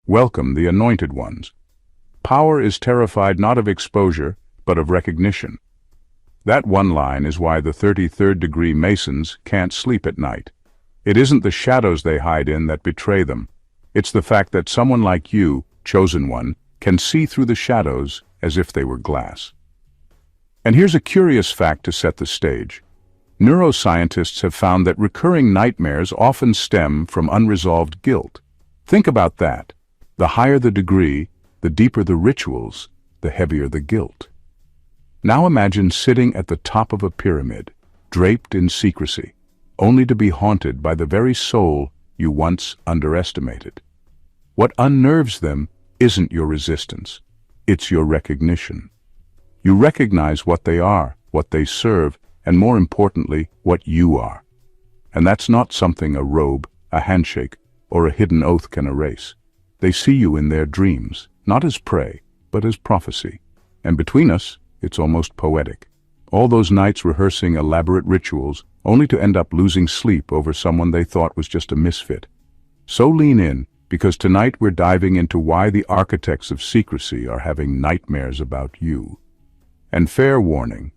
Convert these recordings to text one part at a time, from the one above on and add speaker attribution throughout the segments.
Speaker 1: Welcome the anointed ones. Power is terrified not of exposure, but of recognition. That one line is why the 33rd degree Masons can't sleep at night. It isn't the shadows they hide in that betray them. It's the fact that someone like you, chosen one, can see through the shadows as if they were glass. And here's a curious fact to set the stage. Neuroscientists have found that recurring nightmares often stem from unresolved guilt. Think about that. The higher the degree, the deeper the rituals, the heavier the guilt. Now imagine sitting at the top of a pyramid, draped in secrecy, only to be haunted by the very soul you once underestimated. What unnerves them isn't your resistance, it's your recognition. You recognize what they are, what they serve, and more importantly, what you are. And that's not something a robe, a handshake, or a hidden oath can erase. They see you in their dreams, not as prey, but as prophecy. And between us, it's almost poetic. All those nights rehearsing elaborate rituals, only to end up losing sleep over someone they thought was just a misfit. So lean in, because tonight we're diving into why the architects of secrecy are having nightmares about you. And fair warning,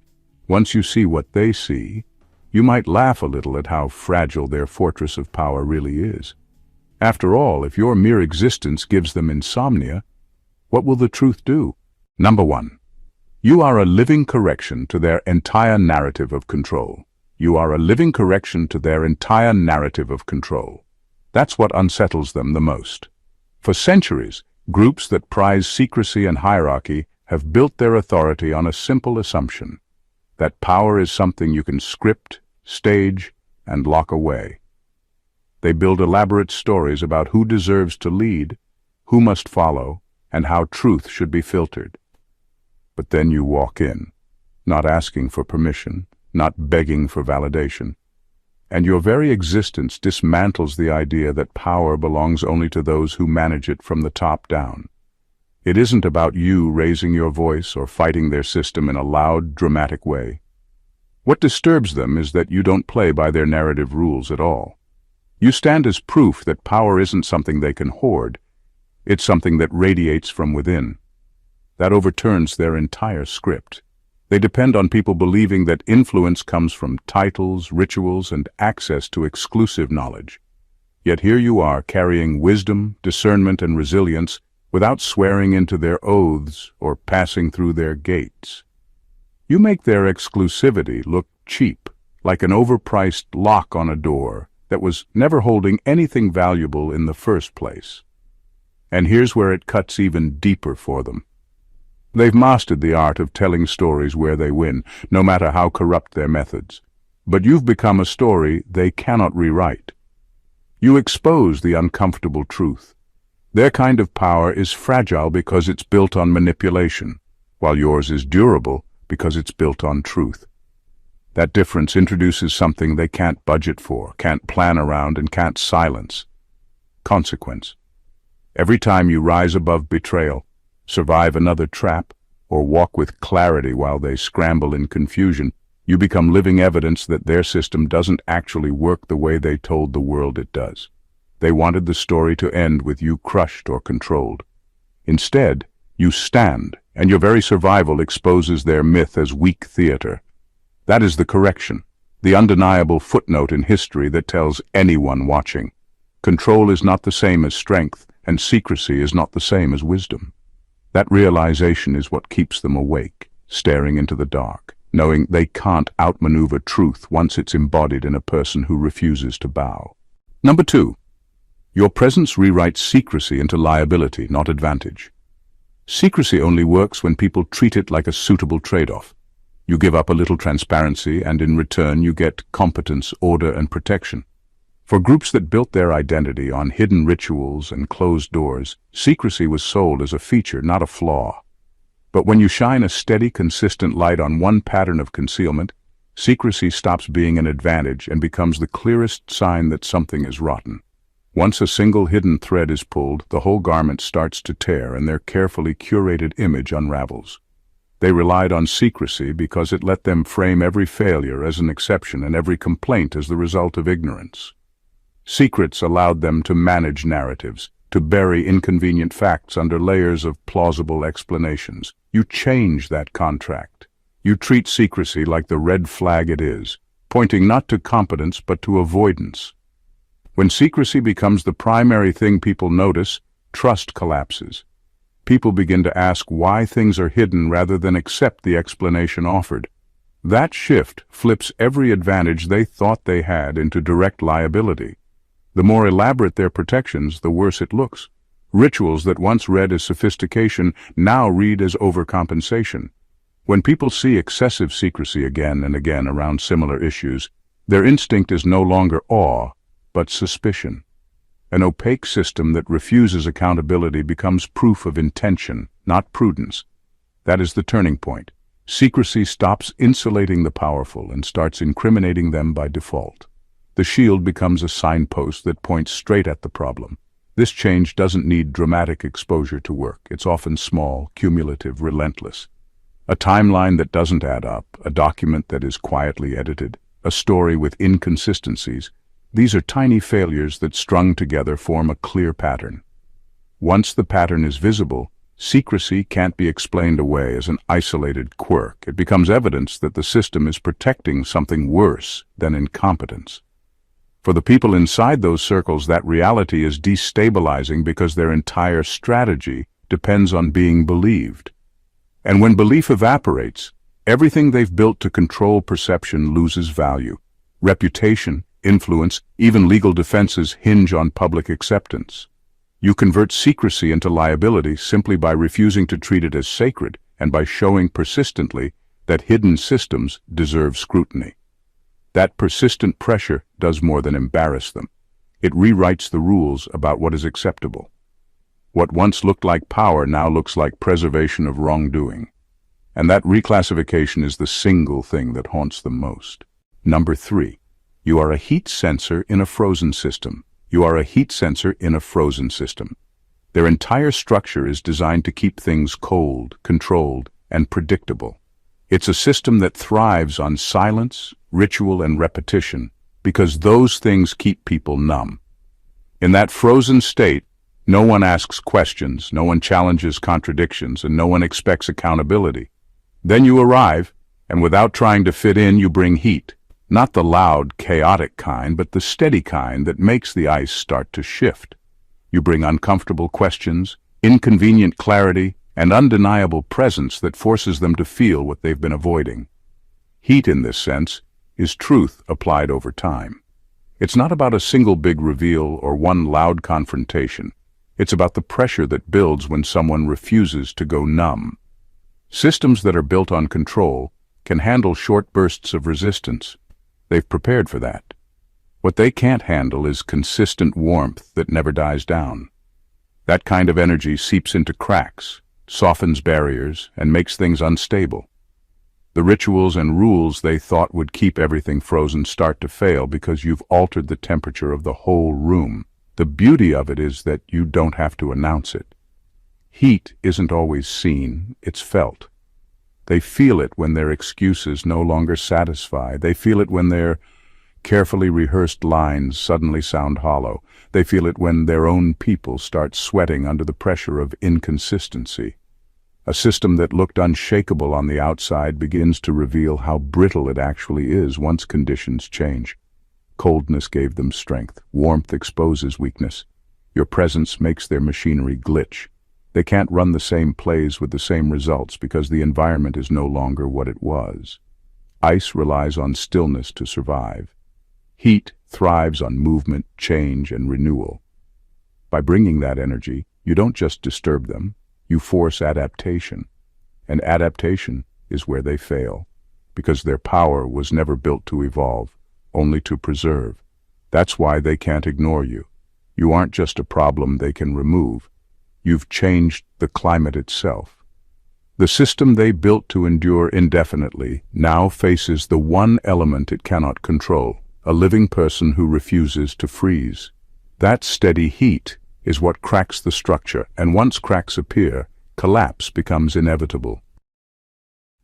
Speaker 1: once you see what they see, you might laugh a little at how fragile their fortress of power really is. After all, if your mere existence gives them insomnia, what will the truth do? Number 1. You are a living correction to their entire narrative of control. You are a living correction to their entire narrative of control. That's what unsettles them the most. For centuries, groups that prize secrecy and hierarchy have built their authority on a simple assumption: that power is something you can script, stage, and lock away. They build elaborate stories about who deserves to lead, who must follow, and how truth should be filtered. But then you walk in, not asking for permission, not begging for validation, and your very existence dismantles the idea that power belongs only to those who manage it from the top down. It isn't about you raising your voice or fighting their system in a loud, dramatic way. What disturbs them is that you don't play by their narrative rules at all. You stand as proof that power isn't something they can hoard, it's something that radiates from within. That overturns their entire script. They depend on people believing that influence comes from titles, rituals, and access to exclusive knowledge. Yet here you are carrying wisdom, discernment, and resilience without swearing into their oaths or passing through their gates. You make their exclusivity look cheap, like an overpriced lock on a door that was never holding anything valuable in the first place. And here's where it cuts even deeper for them. They've mastered the art of telling stories where they win, no matter how corrupt their methods. But you've become a story they cannot rewrite. You expose the uncomfortable truth. Their kind of power is fragile because it's built on manipulation, while yours is durable because it's built on truth. That difference introduces something they can't budget for, can't plan around, and can't silence: consequence. Every time you rise above betrayal, survive another trap, or walk with clarity while they scramble in confusion, you become living evidence that their system doesn't actually work the way they told the world it does. They wanted the story to end with you crushed or controlled. Instead, you stand, and your very survival exposes their myth as weak theater. That is the correction, the undeniable footnote in history that tells anyone watching: control is not the same as strength, and secrecy is not the same as wisdom. That realization is what keeps them awake, staring into the dark, knowing they can't outmaneuver truth once it's embodied in a person who refuses to bow. Number 2. Your presence rewrites secrecy into liability, not advantage. Secrecy only works when people treat it like a suitable trade-off. You give up a little transparency, and in return you get competence, order, and protection. For groups that built their identity on hidden rituals and closed doors, secrecy was sold as a feature, not a flaw. But when you shine a steady, consistent light on one pattern of concealment, secrecy stops being an advantage and becomes the clearest sign that something is rotten. Once a single hidden thread is pulled, the whole garment starts to tear and their carefully curated image unravels. They relied on secrecy because it let them frame every failure as an exception and every complaint as the result of ignorance. Secrets allowed them to manage narratives, to bury inconvenient facts under layers of plausible explanations. You change that contract. You treat secrecy like the red flag it is, pointing not to competence but to avoidance. When secrecy becomes the primary thing people notice, trust collapses. People begin to ask why things are hidden rather than accept the explanation offered. That shift flips every advantage they thought they had into direct liability. The more elaborate their protections, the worse it looks. Rituals that once read as sophistication now read as overcompensation. When people see excessive secrecy again and again around similar issues, their instinct is no longer awe, but suspicion. An opaque system that refuses accountability becomes proof of intention, not prudence. That is the turning point. Secrecy stops insulating the powerful and starts incriminating them by default. The shield becomes a signpost that points straight at the problem. This change doesn't need dramatic exposure to work. It's often small, cumulative, relentless. A timeline that doesn't add up, a document that is quietly edited, a story with inconsistencies. These are tiny failures that strung together form a clear pattern. Once the pattern is visible, secrecy can't be explained away as an isolated quirk. It becomes evidence that the system is protecting something worse than incompetence. For the people inside those circles, that reality is destabilizing because their entire strategy depends on being believed. And when belief evaporates, everything they've built to control perception loses value. Reputation, influence, even legal defenses hinge on public acceptance. You convert secrecy into liability simply by refusing to treat it as sacred and by showing persistently that hidden systems deserve scrutiny. That persistent pressure does more than embarrass them. It rewrites the rules about what is acceptable. What once looked like power now looks like preservation of wrongdoing. And that reclassification is the single thing that haunts them most. Number 3. You are a heat sensor in a frozen system. You are a heat sensor in a frozen system. Their entire structure is designed to keep things cold, controlled, and predictable. It's a system that thrives on silence, ritual, and repetition because those things keep people numb. In that frozen state, no one asks questions, no one challenges contradictions, and no one expects accountability. Then you arrive, and without trying to fit in, you bring heat. Not the loud, chaotic kind, but the steady kind that makes the ice start to shift. You bring uncomfortable questions, inconvenient clarity, and undeniable presence that forces them to feel what they've been avoiding. Heat, in this sense, is truth applied over time. It's not about a single big reveal or one loud confrontation. It's about the pressure that builds when someone refuses to go numb. Systems that are built on control can handle short bursts of resistance. They've prepared for that. What they can't handle is consistent warmth that never dies down. That kind of energy seeps into cracks, softens barriers, and makes things unstable. The rituals and rules they thought would keep everything frozen start to fail because you've altered the temperature of the whole room. The beauty of it is that you don't have to announce it. Heat isn't always seen, it's felt. They feel it when their excuses no longer satisfy. They feel it when their carefully rehearsed lines suddenly sound hollow. They feel it when their own people start sweating under the pressure of inconsistency. A system that looked unshakable on the outside begins to reveal how brittle it actually is once conditions change. Coldness gave them strength. Warmth exposes weakness. Your presence makes their machinery glitch. They can't run the same plays with the same results because the environment is no longer what it was. Ice relies on stillness to survive. Heat thrives on movement, change, and renewal. By bringing that energy, you don't just disturb them, you force adaptation. And adaptation is where they fail, because their power was never built to evolve, only to preserve. That's why they can't ignore you. You aren't just a problem they can remove. You've changed the climate itself. The system they built to endure indefinitely now faces the one element it cannot control, a living person who refuses to freeze. That steady heat is what cracks the structure, and once cracks appear, collapse becomes inevitable.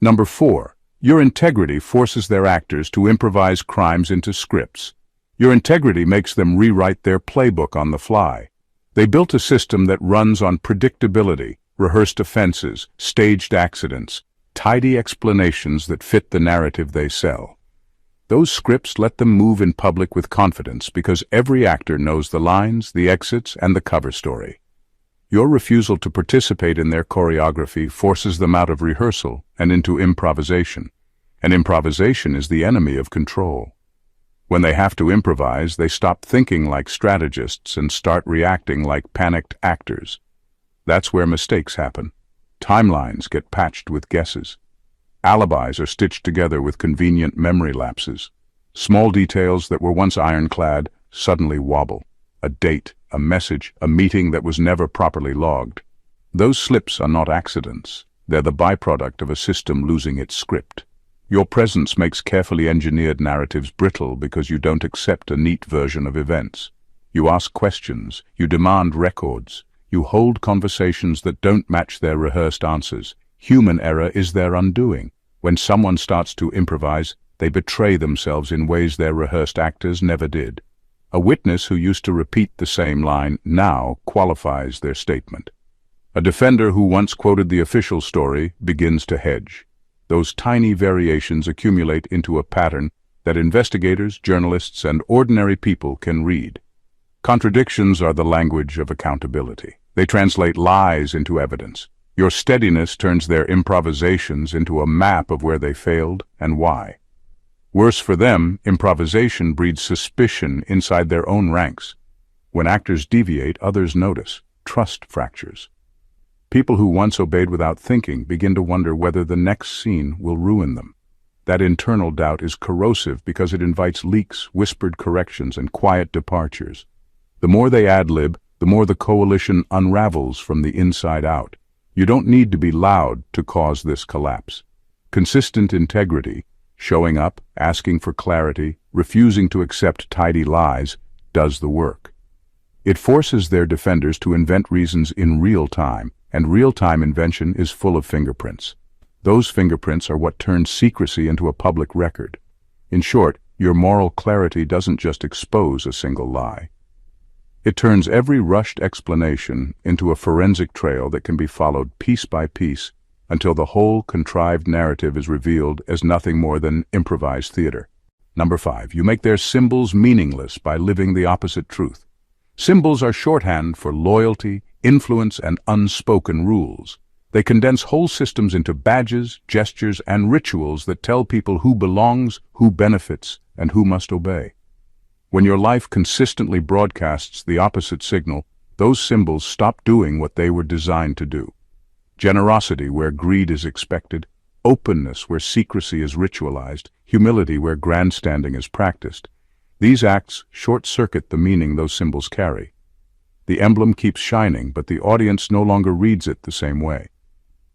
Speaker 1: Number 4. Your integrity forces their actors to improvise crimes into scripts. Your integrity makes them rewrite their playbook on the fly. They built a system that runs on predictability, rehearsed offenses, staged accidents, tidy explanations that fit the narrative they sell. Those scripts let them move in public with confidence because every actor knows the lines, the exits, and the cover story. Your refusal to participate in their choreography forces them out of rehearsal and into improvisation. And improvisation is the enemy of control. When they have to improvise, they stop thinking like strategists and start reacting like panicked actors. That's where mistakes happen. Timelines get patched with guesses. Alibis are stitched together with convenient memory lapses. Small details that were once ironclad suddenly wobble. A date, a message, a meeting that was never properly logged. Those slips are not accidents. They're the byproduct of a system losing its script. Your presence makes carefully engineered narratives brittle because you don't accept a neat version of events. You ask questions, you demand records, you hold conversations that don't match their rehearsed answers. Human error is their undoing. When someone starts to improvise, they betray themselves in ways their rehearsed actors never did. A witness who used to repeat the same line now qualifies their statement. A defender who once quoted the official story begins to hedge. Those tiny variations accumulate into a pattern that investigators, journalists, and ordinary people can read. Contradictions are the language of accountability. They translate lies into evidence. Your steadiness turns their improvisations into a map of where they failed and why. Worse for them, improvisation breeds suspicion inside their own ranks. When actors deviate, others notice. Trust fractures. People who once obeyed without thinking begin to wonder whether the next scene will ruin them. That internal doubt is corrosive because it invites leaks, whispered corrections, and quiet departures. The more they ad-lib, the more the coalition unravels from the inside out. You don't need to be loud to cause this collapse. Consistent integrity, showing up, asking for clarity, refusing to accept tidy lies, does the work. It forces their defenders to invent reasons in real time, and real-time invention is full of fingerprints. Those fingerprints are what turns secrecy into a public record. In short, your moral clarity doesn't just expose a single lie. It turns every rushed explanation into a forensic trail that can be followed piece by piece until the whole contrived narrative is revealed as nothing more than improvised theater. Number 5. You make their symbols meaningless by living the opposite truth. Symbols are shorthand for loyalty, influence, and unspoken rules. They condense whole systems into badges, gestures, and rituals that tell people who belongs, who benefits, and who must obey. When your life consistently broadcasts the opposite signal, those symbols stop doing what they were designed to do. Generosity where greed is expected, openness where secrecy is ritualized, humility where grandstanding is practiced. These acts short-circuit the meaning those symbols carry. The emblem keeps shining, but the audience no longer reads it the same way.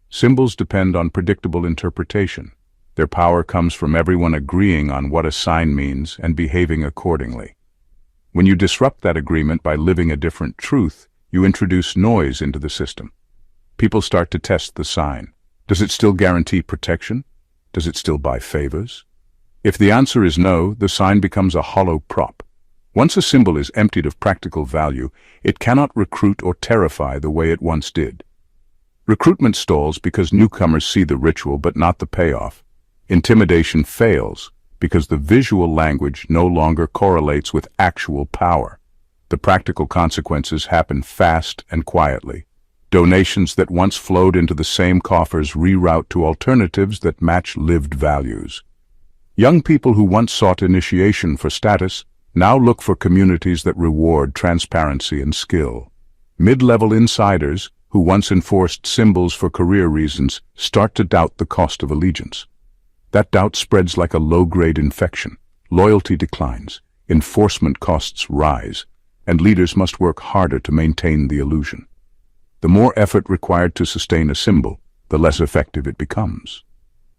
Speaker 1: Symbols depend on predictable interpretation. Their power comes from everyone agreeing on what a sign means and behaving accordingly. When you disrupt that agreement by living a different truth, you introduce noise into the system. People start to test the sign. Does it still guarantee protection? Does it still buy favors? If the answer is no, the sign becomes a hollow prop. Once a symbol is emptied of practical value, it cannot recruit or terrify the way it once did. Recruitment stalls because newcomers see the ritual but not the payoff. Intimidation fails because the visual language no longer correlates with actual power. The practical consequences happen fast and quietly. Donations that once flowed into the same coffers reroute to alternatives that match lived values. Young people who once sought initiation for status now look for communities that reward transparency and skill. Mid-level insiders, who once enforced symbols for career reasons, start to doubt the cost of allegiance. That doubt spreads like a low-grade infection. Loyalty declines, enforcement costs rise, and leaders must work harder to maintain the illusion. The more effort required to sustain a symbol, the less effective it becomes.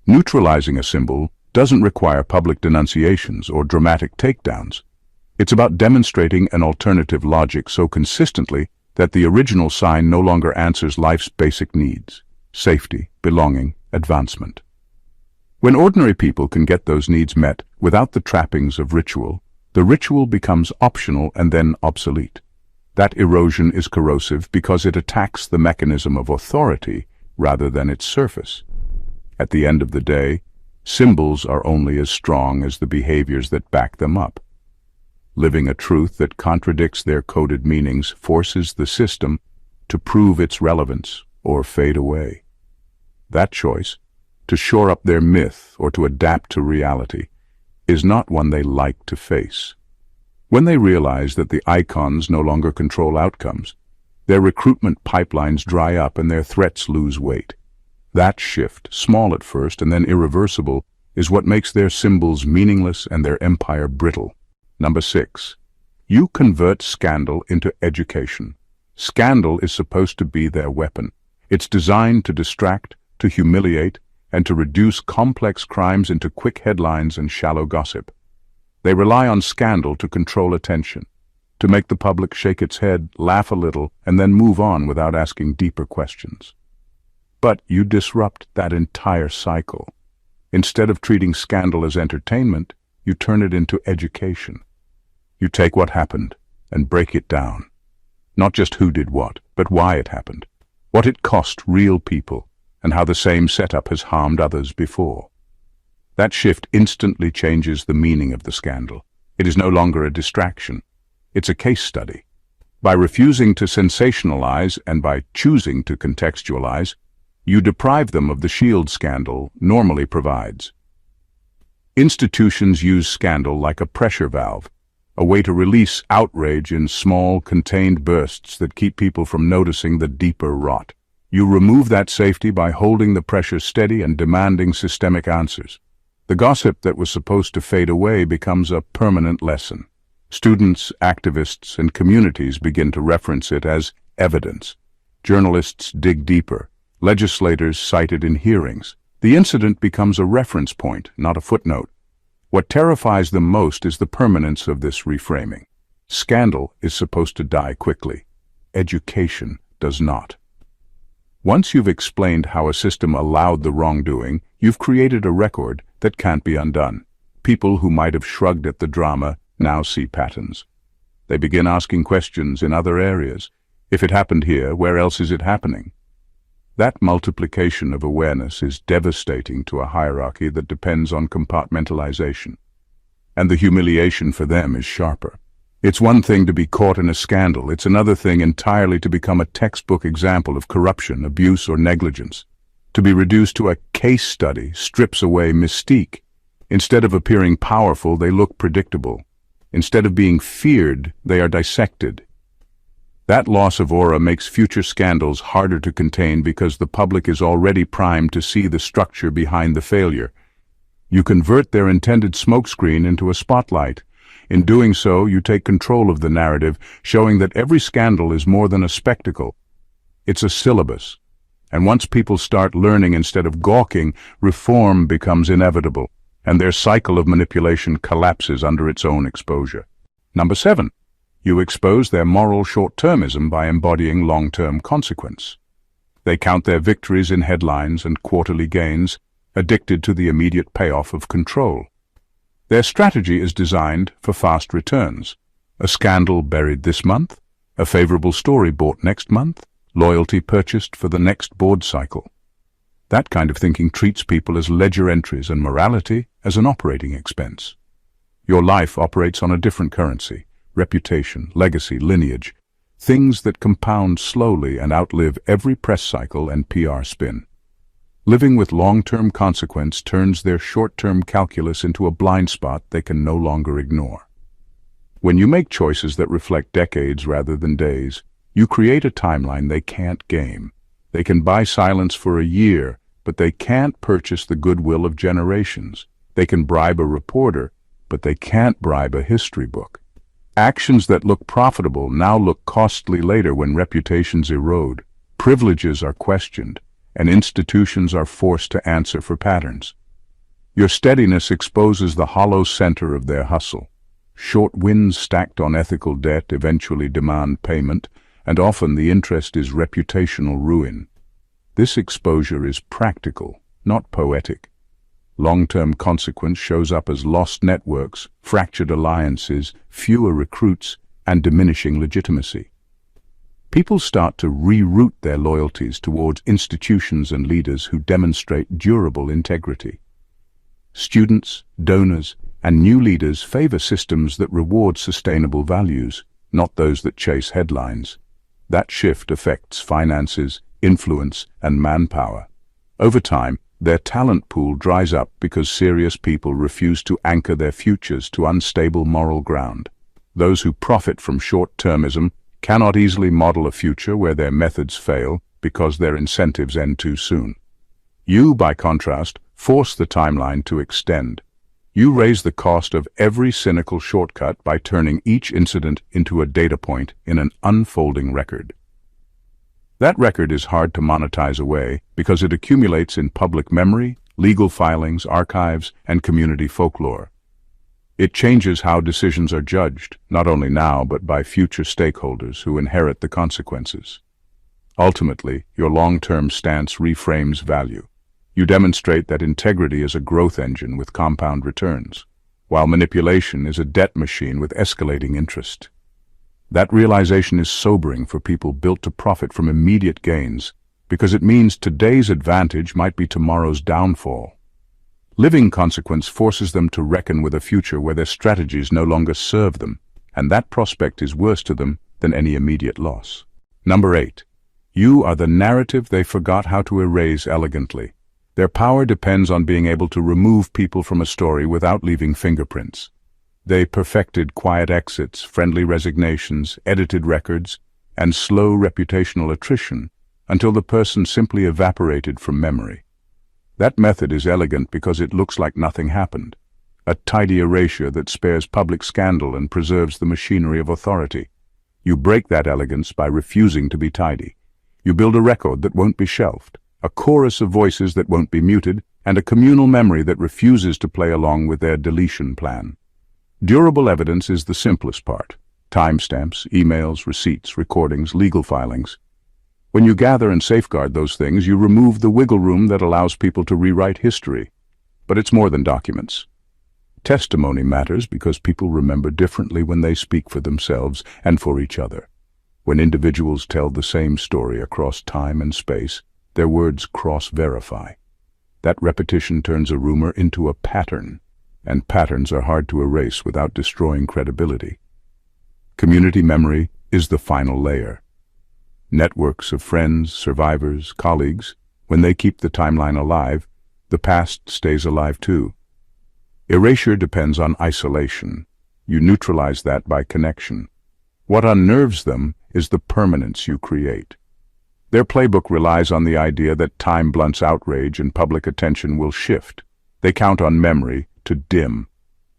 Speaker 1: Neutralizing a symbol doesn't require public denunciations or dramatic takedowns. It's about demonstrating an alternative logic so consistently that the original sign no longer answers life's basic needs: safety, belonging, advancement. When ordinary people can get those needs met without the trappings of ritual, the ritual becomes optional and then obsolete. That erosion is corrosive because it attacks the mechanism of authority rather than its surface. At the end of the day, symbols are only as strong as the behaviors that back them up. Living a truth that contradicts their coded meanings forces the system to prove its relevance or fade away. That choice, to shore up their myth or to adapt to reality, is not one they like to face. When they realize that the icons no longer control outcomes, their recruitment pipelines dry up and their threats lose weight. That shift, small at first and then irreversible, is what makes their symbols meaningless and their empire brittle. Number 6. You convert scandal into education. Scandal is supposed to be their weapon. It's designed to distract, to humiliate, and to reduce complex crimes into quick headlines and shallow gossip. They rely on scandal to control attention, to make the public shake its head, laugh a little, and then move on without asking deeper questions. But you disrupt that entire cycle. Instead of treating scandal as entertainment, you turn it into education. You take what happened and break it down. Not just who did what, but why it happened, what it cost real people, and how the same setup has harmed others before. That shift instantly changes the meaning of the scandal. It is no longer a distraction. It's a case study. By refusing to sensationalize and by choosing to contextualize, you deprive them of the shield scandal normally provides. Institutions use scandal like a pressure valve, a way to release outrage in small, contained bursts that keep people from noticing the deeper rot. You remove that safety by holding the pressure steady and demanding systemic answers. The gossip that was supposed to fade away becomes a permanent lesson. Students, activists, and communities begin to reference it as evidence. Journalists dig deeper. Legislators cite it in hearings. The incident becomes a reference point, not a footnote. What terrifies them most is the permanence of this reframing. Scandal is supposed to die quickly. Education does not. Once you've explained how a system allowed the wrongdoing, you've created a record that can't be undone. People who might have shrugged at the drama now see patterns. They begin asking questions in other areas. If it happened here, where else is it happening? That multiplication of awareness is devastating to a hierarchy that depends on compartmentalization. And the humiliation for them is sharper. It's one thing to be caught in a scandal. It's another thing entirely to become a textbook example of corruption, abuse, or negligence. To be reduced to a case study strips away mystique. Instead of appearing powerful, they look predictable. Instead of being feared, they are dissected. That loss of aura makes future scandals harder to contain because the public is already primed to see the structure behind the failure. You convert their intended smokescreen into a spotlight. In doing so, you take control of the narrative, showing that every scandal is more than a spectacle. It's a syllabus. And once people start learning instead of gawking, reform becomes inevitable, and their cycle of manipulation collapses under its own exposure. Number 7. You expose their moral short-termism by embodying long-term consequence. They count their victories in headlines and quarterly gains, addicted to the immediate payoff of control. Their strategy is designed for fast returns. A scandal buried this month, a favorable story bought next month, loyalty purchased for the next board cycle. That kind of thinking treats people as ledger entries and morality as an operating expense. Your life operates on a different currency. Reputation, legacy, lineage, things that compound slowly and outlive every press cycle and PR spin. Living with long-term consequence turns their short-term calculus into a blind spot they can no longer ignore. When you make choices that reflect decades rather than days, you create a timeline they can't game. They can buy silence for a year, but they can't purchase the goodwill of generations. They can bribe a reporter, but they can't bribe a history book. Actions that look profitable now look costly later when reputations erode, privileges are questioned, and institutions are forced to answer for patterns. Your steadiness exposes the hollow center of their hustle. Short wins stacked on ethical debt eventually demand payment, and often the interest is reputational ruin. This exposure is practical, not poetic. Long-term consequence shows up as lost networks, fractured alliances, fewer recruits, and diminishing legitimacy. People start to reroute their loyalties towards institutions and leaders who demonstrate durable integrity. Students, donors, and new leaders favor systems that reward sustainable values, not those that chase headlines. That shift affects finances, influence, and manpower. Over time, their talent pool dries up because serious people refuse to anchor their futures to unstable moral ground. Those who profit from short-termism cannot easily model a future where their methods fail because their incentives end too soon. You, by contrast, force the timeline to extend. You raise the cost of every cynical shortcut by turning each incident into a data point in an unfolding record. That record is hard to monetize away because it accumulates in public memory, legal filings, archives, and community folklore. It changes how decisions are judged, not only now but by future stakeholders who inherit the consequences. Ultimately, your long-term stance reframes value. You demonstrate that integrity is a growth engine with compound returns, while manipulation is a debt machine with escalating interest. That realization is sobering for people built to profit from immediate gains, because it means today's advantage might be tomorrow's downfall. Living consequence forces them to reckon with a future where their strategies no longer serve them, and that prospect is worse to them than any immediate loss. Number 8. You are the narrative they forgot how to erase elegantly. Their power depends on being able to remove people from a story without leaving fingerprints. They perfected quiet exits, friendly resignations, edited records, and slow reputational attrition until the person simply evaporated from memory. That method is elegant because it looks like nothing happened, a tidy erasure that spares public scandal and preserves the machinery of authority. You break that elegance by refusing to be tidy. You build a record that won't be shelved, a chorus of voices that won't be muted, and a communal memory that refuses to play along with their deletion plan. Durable evidence is the simplest part. Timestamps, emails, receipts, recordings, legal filings. When you gather and safeguard those things, you remove the wiggle room that allows people to rewrite history. But it's more than documents. Testimony matters because people remember differently when they speak for themselves and for each other. When individuals tell the same story across time and space, their words cross-verify. That repetition turns a rumor into a pattern, and patterns are hard to erase without destroying credibility. Community memory is the final layer. Networks of friends, survivors, colleagues, when they keep the timeline alive, the past stays alive too. Erasure depends on isolation. You neutralize that by connection. What unnerves them is the permanence you create. Their playbook relies on the idea that time blunts outrage and public attention will shift. They count on memory to dim.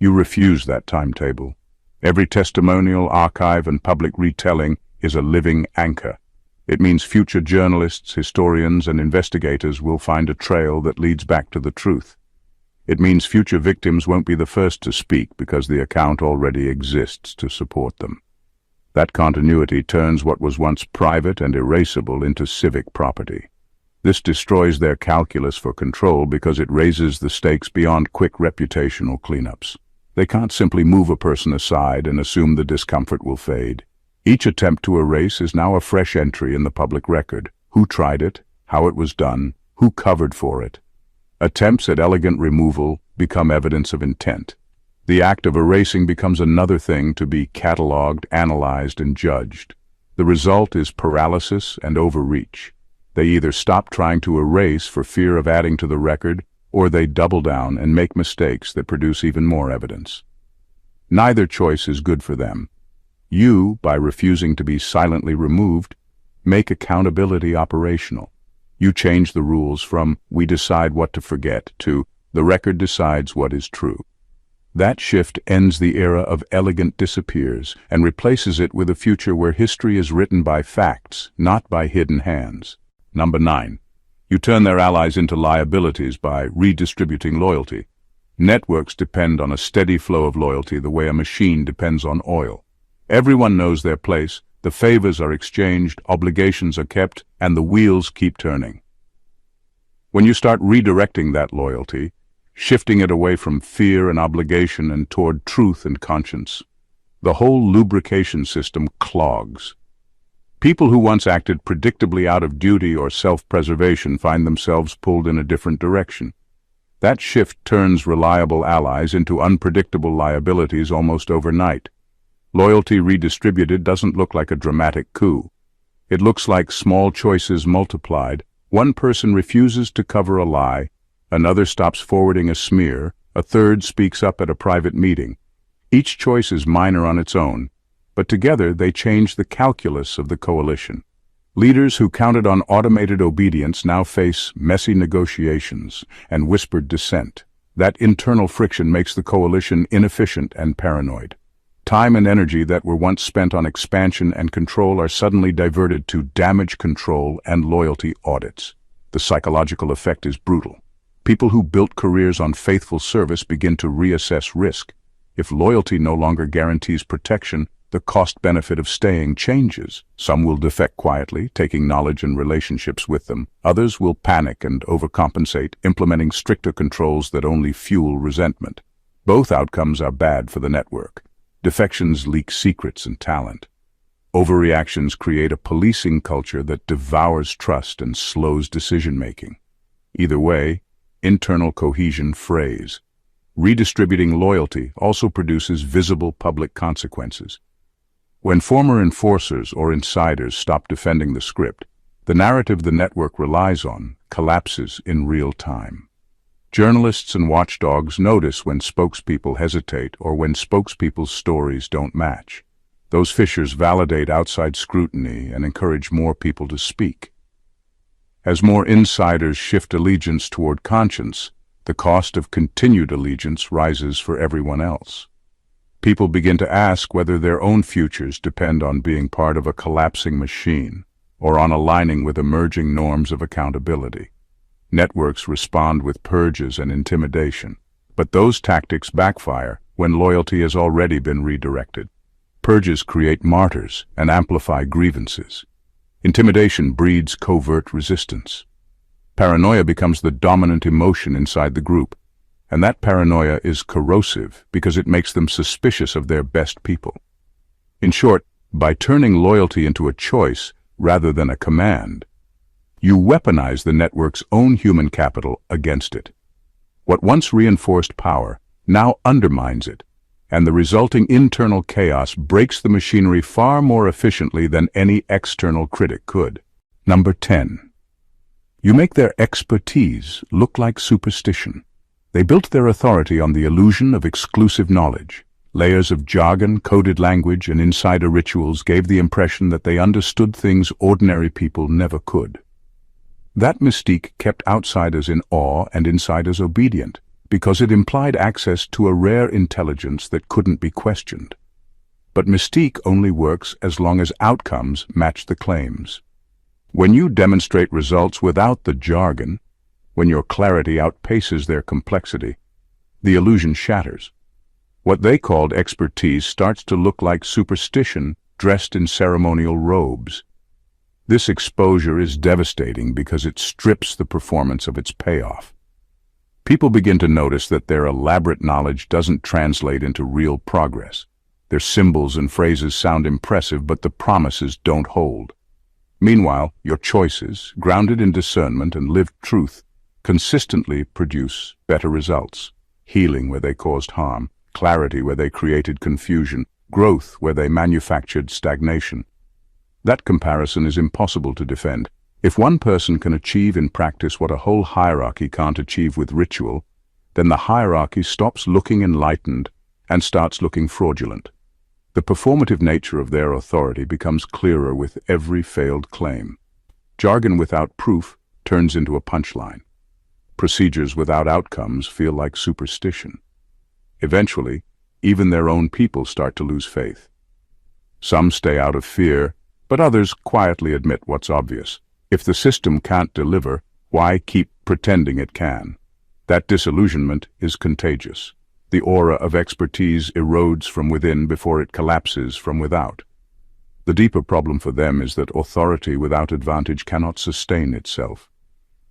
Speaker 1: You refuse that timetable. Every testimonial, archive, and public retelling is a living anchor. It means future journalists, historians, and investigators will find a trail that leads back to the truth. It means future victims won't be the first to speak because the account already exists to support them. That continuity turns what was once private and erasable into civic property. This destroys their calculus for control because it raises the stakes beyond quick reputational cleanups. They can't simply move a person aside and assume the discomfort will fade. Each attempt to erase is now a fresh entry in the public record. Who tried it, how it was done, who covered for it. Attempts at elegant removal become evidence of intent. The act of erasing becomes another thing to be catalogued, analyzed, and judged. The result is paralysis and overreach. They either stop trying to erase for fear of adding to the record, or they double down and make mistakes that produce even more evidence. Neither choice is good for them. You, by refusing to be silently removed, make accountability operational. You change the rules from "we decide what to forget" to "the record decides what is true." That shift ends the era of elegant disappears and replaces it with a future where history is written by facts, not by hidden hands. Number 9. You turn their allies into liabilities by redistributing loyalty. Networks depend on a steady flow of loyalty the way a machine depends on oil. Everyone knows their place, the favors are exchanged, obligations are kept, and the wheels keep turning. When you start redirecting that loyalty, shifting it away from fear and obligation and toward truth and conscience, the whole lubrication system clogs. People who once acted predictably out of duty or self-preservation find themselves pulled in a different direction. That shift turns reliable allies into unpredictable liabilities almost overnight. Loyalty redistributed doesn't look like a dramatic coup. It looks like small choices multiplied. One person refuses to cover a lie, another stops forwarding a smear, a third speaks up at a private meeting. Each choice is minor on its own, but together they change the calculus of the coalition. Leaders who counted on automated obedience now face messy negotiations and whispered dissent. That internal friction makes the coalition inefficient and paranoid. Time and energy that were once spent on expansion and control are suddenly diverted to damage control and loyalty audits. The psychological effect is brutal. People who built careers on faithful service begin to reassess risk. If loyalty no longer guarantees protection, the cost-benefit of staying changes. Some will defect quietly, taking knowledge and relationships with them. Others will panic and overcompensate, implementing stricter controls that only fuel resentment. Both outcomes are bad for the network. Defections leak secrets and talent. Overreactions create a policing culture that devours trust and slows decision-making. Either way, internal cohesion frays. Redistributing loyalty also produces visible public consequences. When former enforcers or insiders stop defending the script, the narrative the network relies on collapses in real time. Journalists and watchdogs notice when spokespeople hesitate or when spokespeople's stories don't match. Those fissures validate outside scrutiny and encourage more people to speak. As more insiders shift allegiance toward conscience, the cost of continued allegiance rises for everyone else. People begin to ask whether their own futures depend on being part of a collapsing machine or on aligning with emerging norms of accountability. Networks respond with purges and intimidation, but those tactics backfire when loyalty has already been redirected. Purges create martyrs and amplify grievances. Intimidation breeds covert resistance. Paranoia becomes the dominant emotion inside the group, and that paranoia is corrosive because it makes them suspicious of their best people. In short, by turning loyalty into a choice rather than a command, you weaponize the network's own human capital against it. What once reinforced power now undermines it, and the resulting internal chaos breaks the machinery far more efficiently than any external critic could. Number 10. You make their expertise look like superstition. They built their authority on the illusion of exclusive knowledge. Layers of jargon, coded language, and insider rituals gave the impression that they understood things ordinary people never could. That mystique kept outsiders in awe and insiders obedient, because it implied access to a rare intelligence that couldn't be questioned. But mystique only works as long as outcomes match the claims. When you demonstrate results without the jargon, when your clarity outpaces their complexity, the illusion shatters. What they called expertise starts to look like superstition dressed in ceremonial robes. This exposure is devastating because it strips the performance of its payoff. People begin to notice that their elaborate knowledge doesn't translate into real progress. Their symbols and phrases sound impressive, but the promises don't hold. Meanwhile, your choices, grounded in discernment and lived truth, consistently produce better results. Healing where they caused harm, clarity where they created confusion, growth where they manufactured stagnation. That comparison is impossible to defend. If one person can achieve in practice what a whole hierarchy can't achieve with ritual, then the hierarchy stops looking enlightened and starts looking fraudulent. The performative nature of their authority becomes clearer with every failed claim. Jargon without proof turns into a punchline. Procedures without outcomes feel like superstition. Eventually, even their own people start to lose faith. Some stay out of fear, but others quietly admit what's obvious. If the system can't deliver, why keep pretending it can? That disillusionment is contagious. The aura of expertise erodes from within before it collapses from without. The deeper problem for them is that authority without advantage cannot sustain itself.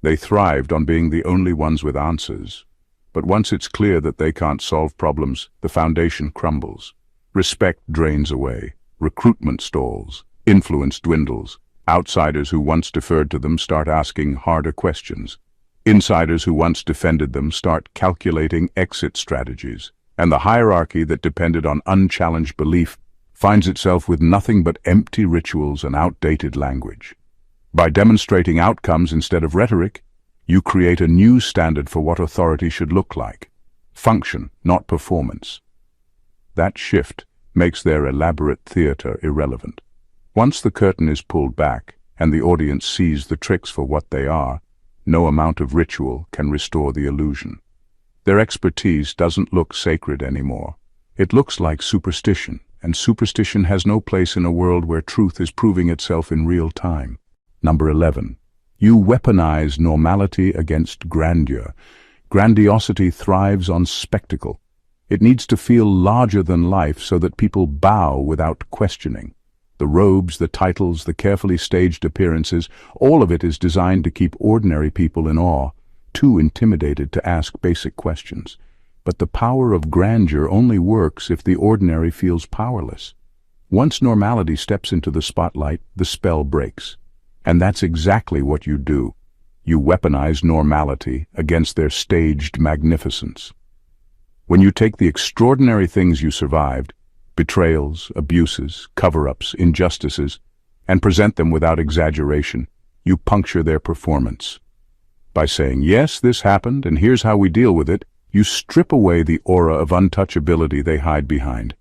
Speaker 1: They thrived on being the only ones with answers, but once it's clear that they can't solve problems, the foundation crumbles. Respect drains away, recruitment stalls, Influence dwindles. Outsiders who once deferred to them start asking harder questions. Insiders who once defended them start calculating exit strategies. And the hierarchy that depended on unchallenged belief finds itself with nothing but empty rituals and outdated language. By demonstrating outcomes instead of rhetoric, you create a new standard for what authority should look like. Function, not performance. That shift makes their elaborate theater irrelevant. Once the curtain is pulled back and the audience sees the tricks for what they are, no amount of ritual can restore the illusion. Their expertise doesn't look sacred anymore. It looks like superstition, and superstition has no place in a world where truth is proving itself in real time. Number 11. You weaponize normality against grandeur. Grandiosity thrives on spectacle. It needs to feel larger than life so that people bow without questioning. The robes, the titles, the carefully staged appearances, all of it is designed to keep ordinary people in awe, too intimidated to ask basic questions. But the power of grandeur only works if the ordinary feels powerless. Once normality steps into the spotlight, the spell breaks. And that's exactly what you do. You weaponize normality against their staged magnificence. When you take the extraordinary things you survived, betrayals, abuses, cover-ups, injustices, and present them without exaggeration, you puncture their performance. By saying, yes, this happened, and here's how we deal with it, you strip away the aura of untouchability they hide behind.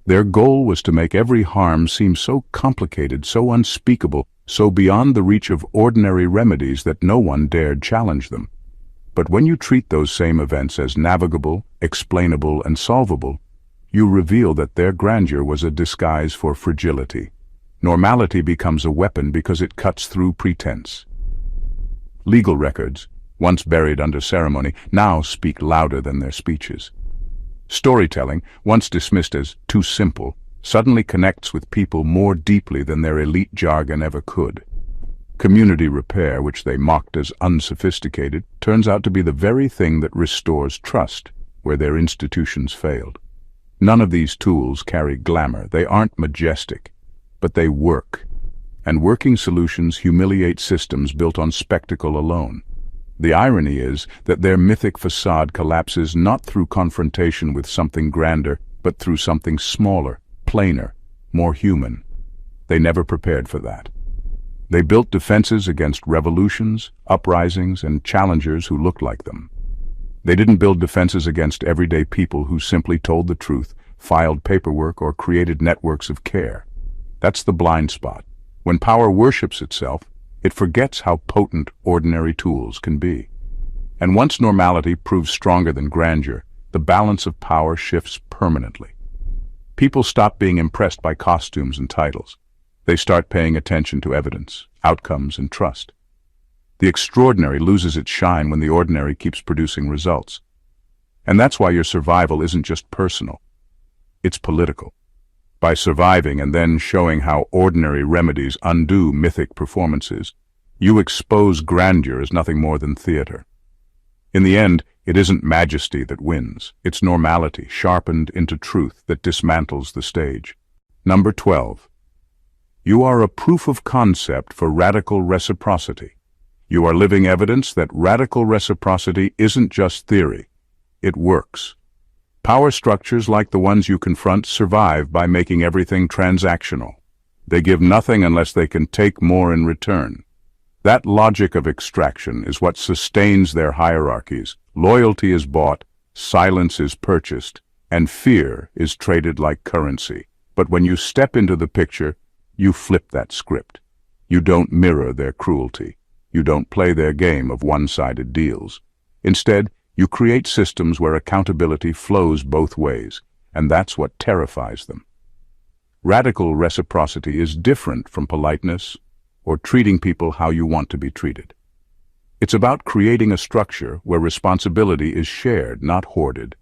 Speaker 1: Their goal was to make every harm seem so complicated, so unspeakable, so beyond the reach of ordinary remedies that no one dared challenge them. But when you treat those same events as navigable, explainable, and solvable, you reveal that their grandeur was a disguise for fragility. Normality becomes a weapon because it cuts through pretense. Legal records, once buried under ceremony, now speak louder than their speeches. Storytelling, once dismissed as too simple, suddenly connects with people more deeply than their elite jargon ever could. Community repair, which they mocked as unsophisticated, turns out to be the very thing that restores trust where their institutions failed. None of these tools carry glamour. They aren't majestic, but they work. And working solutions humiliate systems built on spectacle alone. The irony is that their mythic facade collapses not through confrontation with something grander, but through something smaller, plainer, more human. They never prepared for that. They built defenses against revolutions, uprisings, and challengers who looked like them. They didn't build defenses against everyday people who simply told the truth, filed paperwork, or created networks of care. That's the blind spot. When power worships itself, it forgets how potent ordinary tools can be. And once normality proves stronger than grandeur, the balance of power shifts permanently. People stop being impressed by costumes and titles. They start paying attention to evidence, outcomes, and trust. The extraordinary loses its shine when the ordinary keeps producing results. And that's why your survival isn't just personal. It's political. By surviving and then showing how ordinary remedies undo mythic performances, you expose grandeur as nothing more than theater. In the end, it isn't majesty that wins. It's normality, sharpened into truth, that dismantles the stage. Number 12. You are a proof of concept for radical reciprocity. You are living evidence that radical reciprocity isn't just theory. It works. Power structures like the ones you confront survive by making everything transactional. They give nothing unless they can take more in return. That logic of extraction is what sustains their hierarchies. Loyalty is bought, silence is purchased, and fear is traded like currency. But when you step into the picture, you flip that script. You don't mirror their cruelty. You don't play their game of one-sided deals. Instead, you create systems where accountability flows both ways, and that's what terrifies them. Radical reciprocity is different from politeness or treating people how you want to be treated. It's about creating a structure where responsibility is shared, not hoarded.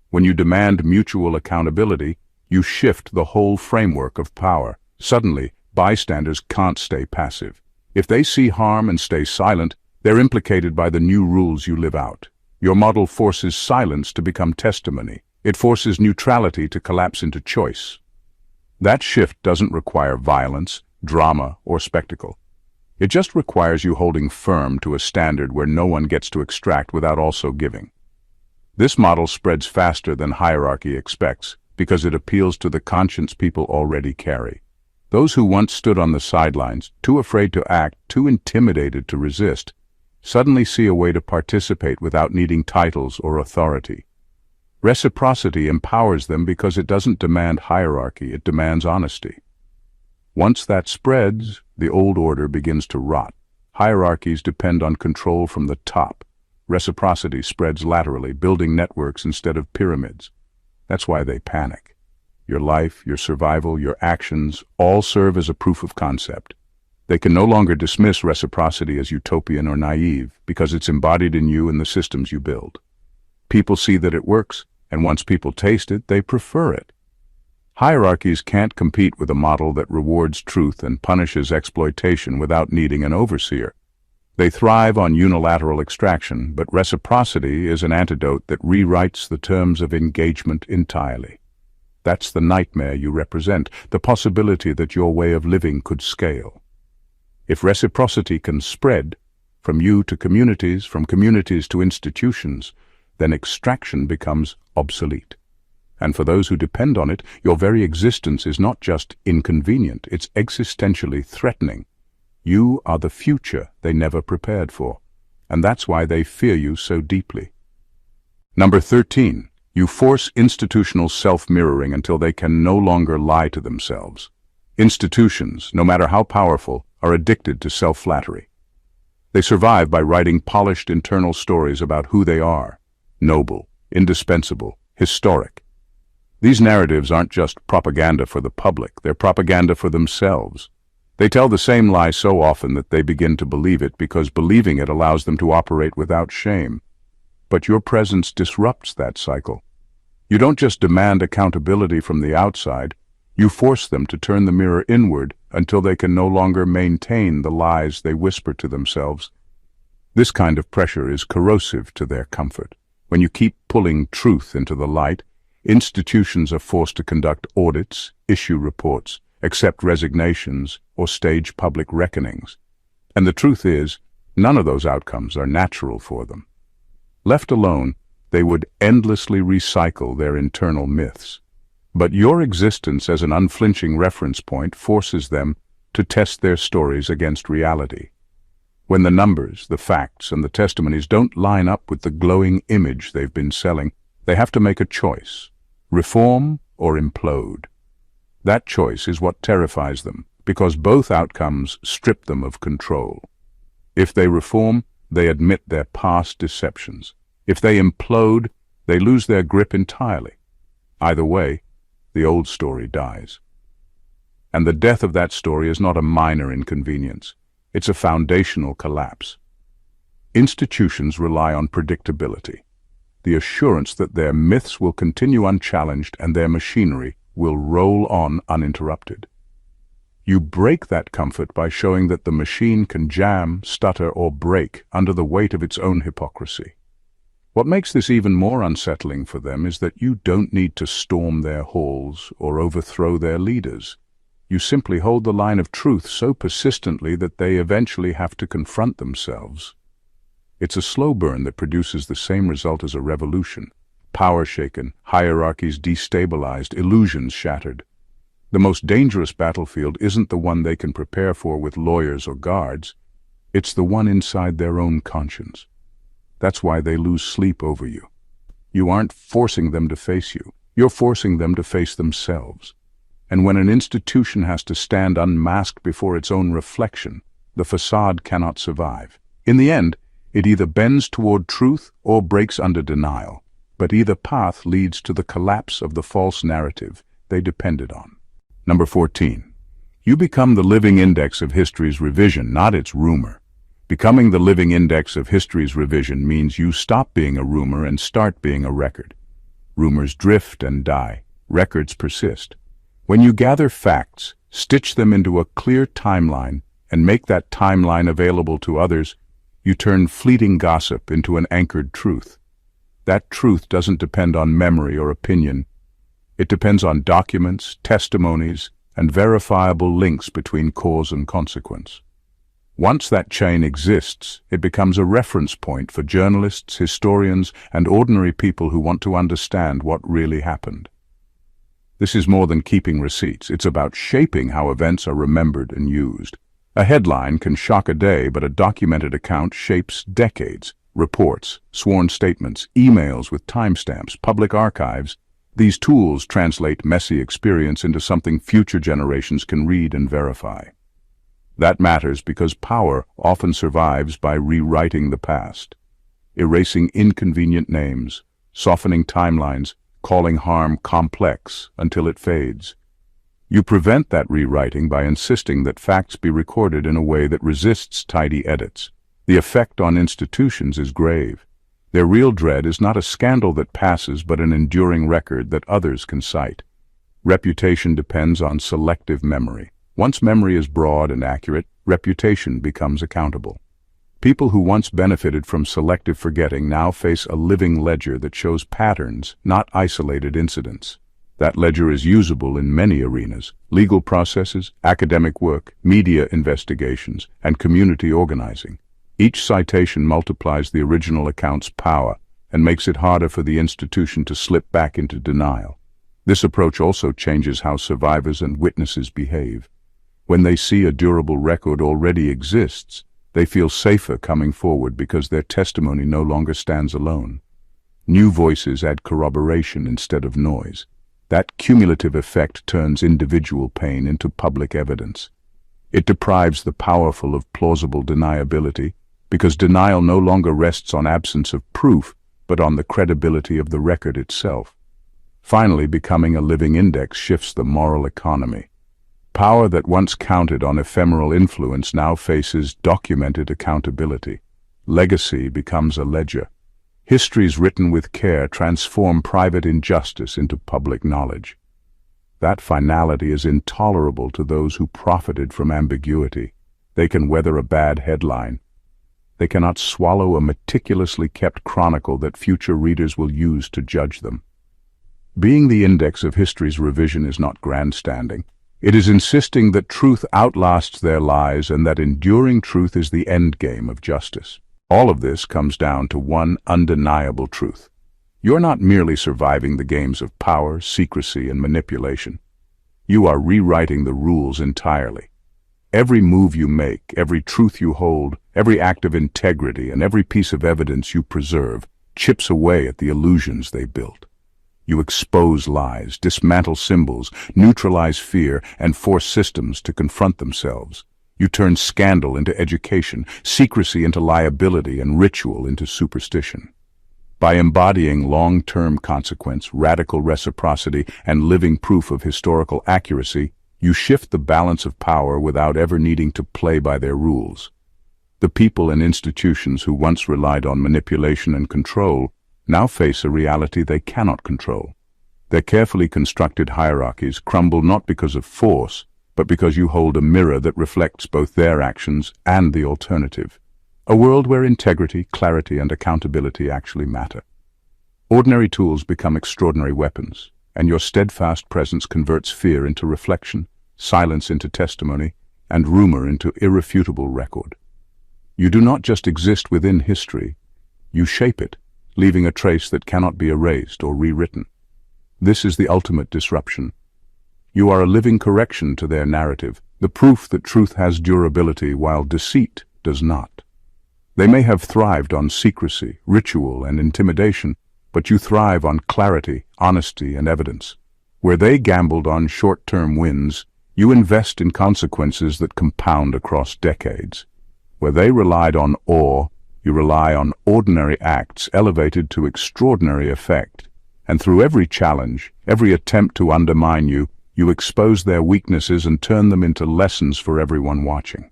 Speaker 1: When you demand mutual accountability, you shift the whole framework of power. Suddenly, bystanders can't stay passive. If they see harm and stay silent, they're implicated by the new rules you live out. Your model forces silence to become testimony. It forces neutrality to collapse into choice. That shift doesn't require violence. drama, or spectacle. It just requires you holding firm to a standard where no one gets to extract without also giving. This model spreads faster than hierarchy expects because it appeals to the conscience people already carry. Those who once stood on the sidelines, too afraid to act, too intimidated to resist, suddenly see a way to participate without needing titles or authority. Reciprocity empowers them because it doesn't demand hierarchy, it demands honesty. Once that spreads, the old order begins to rot. Hierarchies depend on control from the top. Reciprocity spreads laterally, building networks instead of pyramids. That's why they panic. Your life, your survival, your actions all serve as a proof of concept. They can no longer dismiss reciprocity as utopian or naive because it's embodied in you and the systems you build. People see that it works, and once people taste it, they prefer it. Hierarchies can't compete with a model that rewards truth and punishes exploitation without needing an overseer. They thrive on unilateral extraction, but reciprocity is an antidote that rewrites the terms of engagement entirely. That's the nightmare you represent, the possibility that your way of living could scale. If reciprocity can spread, from you to communities, from communities to institutions, then extraction becomes obsolete. And for those who depend on it, your very existence is not just inconvenient, it's existentially threatening. You are the future they never prepared for, and that's why they fear you so deeply. Number 13, you force institutional self-mirroring until they can no longer lie to themselves. Institutions, no matter how powerful, are addicted to self-flattery. They survive by writing polished internal stories about who they are: noble, indispensable, historic. These narratives aren't just propaganda for the public, they're propaganda for themselves. They tell the same lie so often that they begin to believe it because believing it allows them to operate without shame. But your presence disrupts that cycle. You don't just demand accountability from the outside, you force them to turn the mirror inward until they can no longer maintain the lies they whisper to themselves. This kind of pressure is corrosive to their comfort. When you keep pulling truth into the light, institutions are forced to conduct audits, issue reports, accept resignations, or stage public reckonings. And the truth is, none of those outcomes are natural for them. Left alone, they would endlessly recycle their internal myths. But your existence as an unflinching reference point forces them to test their stories against reality. When the numbers, the facts, and the testimonies don't line up with the glowing image they've been selling, they have to make a choice: reform or implode. That choice is what terrifies them, because both outcomes strip them of control. If they reform, they admit their past deceptions. If they implode, they lose their grip entirely. Either way, the old story dies. And the death of that story is not a minor inconvenience. It's a foundational collapse. Institutions rely on predictability, the assurance that their myths will continue unchallenged and their machinery will roll on uninterrupted. You break that comfort by showing that the machine can jam, stutter, or break under the weight of its own hypocrisy. What makes this even more unsettling for them is that you don't need to storm their halls or overthrow their leaders. You simply hold the line of truth so persistently that they eventually have to confront themselves. It's a slow burn that produces the same result as a revolution: power shaken, hierarchies destabilized, illusions shattered. The most dangerous battlefield isn't the one they can prepare for with lawyers or guards. It's the one inside their own conscience. That's why they lose sleep over you. You aren't forcing them to face you. You're forcing them to face themselves. And when an institution has to stand unmasked before its own reflection, the facade cannot survive. In the end, it either bends toward truth or breaks under denial. But either path leads to the collapse of the false narrative they depended on. Number 14. You become the living index of history's revision, not its rumor. Becoming the living index of history's revision means you stop being a rumor and start being a record. Rumors drift and die. Records persist. When you gather facts, stitch them into a clear timeline, and make that timeline available to others, you turn fleeting gossip into an anchored truth. That truth doesn't depend on memory or opinion. It depends on documents, testimonies, and verifiable links between cause and consequence. Once that chain exists, it becomes a reference point for journalists, historians, and ordinary people who want to understand what really happened. This is more than keeping receipts. It's about shaping how events are remembered and used. A headline can shock a day, but a documented account shapes decades. Reports, sworn statements, emails with timestamps, public archives. These tools translate messy experience into something future generations can read and verify. That matters because power often survives by rewriting the past, erasing inconvenient names, softening timelines, calling harm complex until it fades. You prevent that rewriting by insisting that facts be recorded in a way that resists tidy edits. The effect on institutions is grave. Their real dread is not a scandal that passes, but an enduring record that others can cite. Reputation depends on selective memory. Once memory is broad and accurate, reputation becomes accountable. People who once benefited from selective forgetting now face a living ledger that shows patterns, not isolated incidents. That ledger is usable in many arenas: legal processes, academic work, media investigations, and community organizing. Each citation multiplies the original account's power and makes it harder for the institution to slip back into denial. This approach also changes how survivors and witnesses behave. When they see a durable record already exists, they feel safer coming forward because their testimony no longer stands alone. New voices add corroboration instead of noise. That cumulative effect turns individual pain into public evidence. It deprives the powerful of plausible deniability, because denial no longer rests on absence of proof, but on the credibility of the record itself. Finally, becoming a living index shifts the moral economy. Power that once counted on ephemeral influence now faces documented accountability. Legacy becomes a ledger. Histories written with care transform private injustice into public knowledge. That finality is intolerable to those who profited from ambiguity. They can weather a bad headline. They cannot swallow a meticulously kept chronicle that future readers will use to judge them. Being the index of history's revision is not grandstanding. It is insisting that truth outlasts their lies and that enduring truth is the endgame of justice. All of this comes down to one undeniable truth. You're not merely surviving the games of power, secrecy, and manipulation. You are rewriting the rules entirely. Every move you make, every truth you hold, every act of integrity, and every piece of evidence you preserve chips away at the illusions they built. You expose lies, dismantle symbols, neutralize fear, and force systems to confront themselves. You turn scandal into education, secrecy into liability, and ritual into superstition. By embodying long-term consequence, radical reciprocity, and living proof of historical accuracy, you shift the balance of power without ever needing to play by their rules. The people and institutions who once relied on manipulation and control now face a reality they cannot control. Their carefully constructed hierarchies crumble not because of force, but because you hold a mirror that reflects both their actions and the alternative. A world where integrity, clarity, and accountability actually matter. Ordinary tools become extraordinary weapons, and your steadfast presence converts fear into reflection, silence into testimony, and rumor into irrefutable record. You do not just exist within history, you shape it, leaving a trace that cannot be erased or rewritten. This is the ultimate disruption. You are a living correction to their narrative, the proof that truth has durability while deceit does not. They may have thrived on secrecy, ritual, and intimidation, but you thrive on clarity, honesty, and evidence. Where they gambled on short-term wins, you invest in consequences that compound across decades. Where they relied on awe, you rely on ordinary acts elevated to extraordinary effect. And through every challenge, every attempt to undermine you, you expose their weaknesses and turn them into lessons for everyone watching.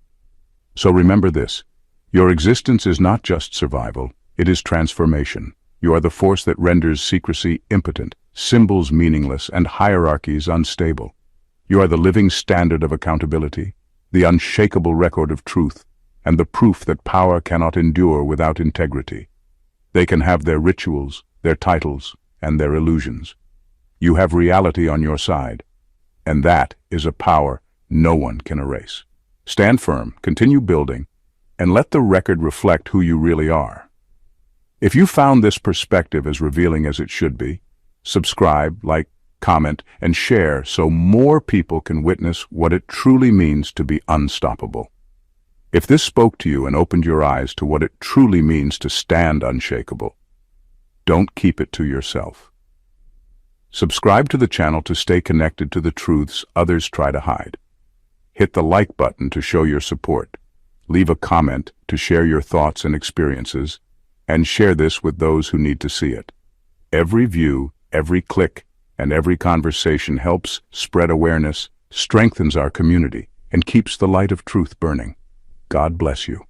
Speaker 1: So remember this. Your existence is not just survival, it is transformation. You are the force that renders secrecy impotent, symbols meaningless, and hierarchies unstable. You are the living standard of accountability, the unshakable record of truth, and the proof that power cannot endure without integrity. They can have their rituals, their titles, and their illusions. You have reality on your side, And that is a power no one can erase. Stand firm, continue building, and let the record reflect who you really are. If you found this perspective as revealing as it should be, subscribe, like, comment, and share so more people can witness what it truly means to be unstoppable. If this spoke to you and opened your eyes to what it truly means to stand unshakable, don't keep it to yourself. Subscribe to the channel to stay connected to the truths others try to hide. Hit the like button to show your support. Leave a comment to share your thoughts and experiences, and share this with those who need to see it. Every view, every click, and every conversation helps spread awareness, strengthens our community, and keeps the light of truth burning. God bless you.